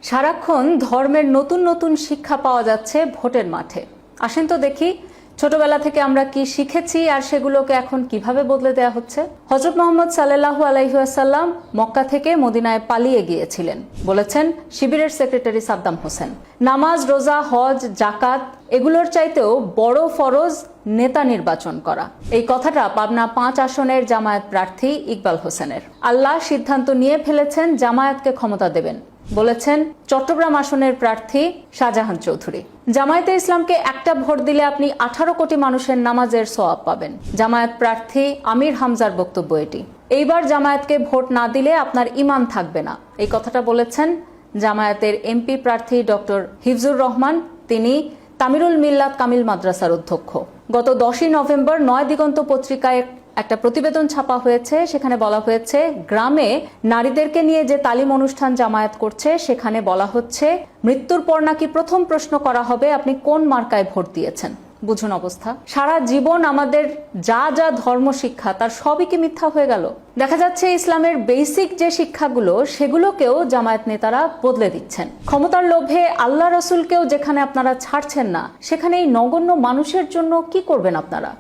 সারাক্ষণ ধর্মের নতুন নতুন শিক্ষা পাওয়া যাচ্ছে ভোটের মাঠে। আসেন তো দেখি ছোটবেলা থেকে আমরা কি শিখেছি আর সেগুলোকে এখন কিভাবে বদলে দেওয়া হচ্ছে। হযরত মুহাম্মদ সাল্লাল্লাহু আলাইহি ওয়াসাল্লাম মক্কা থেকে মদিনায় পালিয়ে গিয়েছিলেন, বলেছেন শিবিরের সেক্রেটারি সাদ্দাম হোসেন। নামাজ, রোজা, হজ, জাকাত এগুলোর চাইতেও বড় ফরজ নেতা নির্বাচন করা। এই কথাটা পাবনা 5 আসনের জামায়াত প্রার্থী ইকবাল হোসেনের। আল্লাহ সিদ্ধান্ত নিয়ে ফেলেছেন জামায়াতকে ক্ষমতা দেবেন, বলেছেন চট্টগ্রাম আসনের প্রার্থী শাহজাহান চৌধুরী। জামায়াতে ইসলামকে একটা ভোট দিলে আপনি 18 কোটি মানুষের নামাজের সওয়াব পাবেন। জামায়াত প্রার্থী আমির হামজার বক্তব্য এটি। এইবার জামায়াতকে ভোট না দিলে আপনার ঈমান থাকবে না, এই কথাটা বলেছেন জামায়াতের এমপি প্রার্থী ডক্টর হিফজুর রহমান। তিনি তামিরুল মিল্লাত কামিল মাদ্রাসার অধ্যক্ষ। গত 10ই নভেম্বর নয় দিগন্ত পত্রিকায় একটা প্রতিবেদন ছাপা হয়েছে, সেখানে বলা হয়েছে গ্রামে নারীদেরকে নিয়ে যে তালিম অনুষ্ঠান জামায়াত করছে সেখানে বলা হচ্ছে মৃত্যুর পর নাকি প্রথম প্রশ্ন করা হবে আপনি কোন মার্কায় ভোট দিয়েছেন। বুঝুন অবস্থা। সারা জীবন আমাদের যা যা ধর্ম শিক্ষা তার সবই কি মিথ্যা হয়ে গেল? দেখা যাচ্ছে ইসলামের বেসিক যে শিক্ষাগুলো সেগুলোকেও জামায়াত নেতারা বদলে দিচ্ছেন। ক্ষমতার লোভে আল্লাহ রসুলকেও যেখানে আপনারা ছাড়ছেন না, সেখানে এই নগণ্য মানুষের জন্য কি করবেন আপনারা?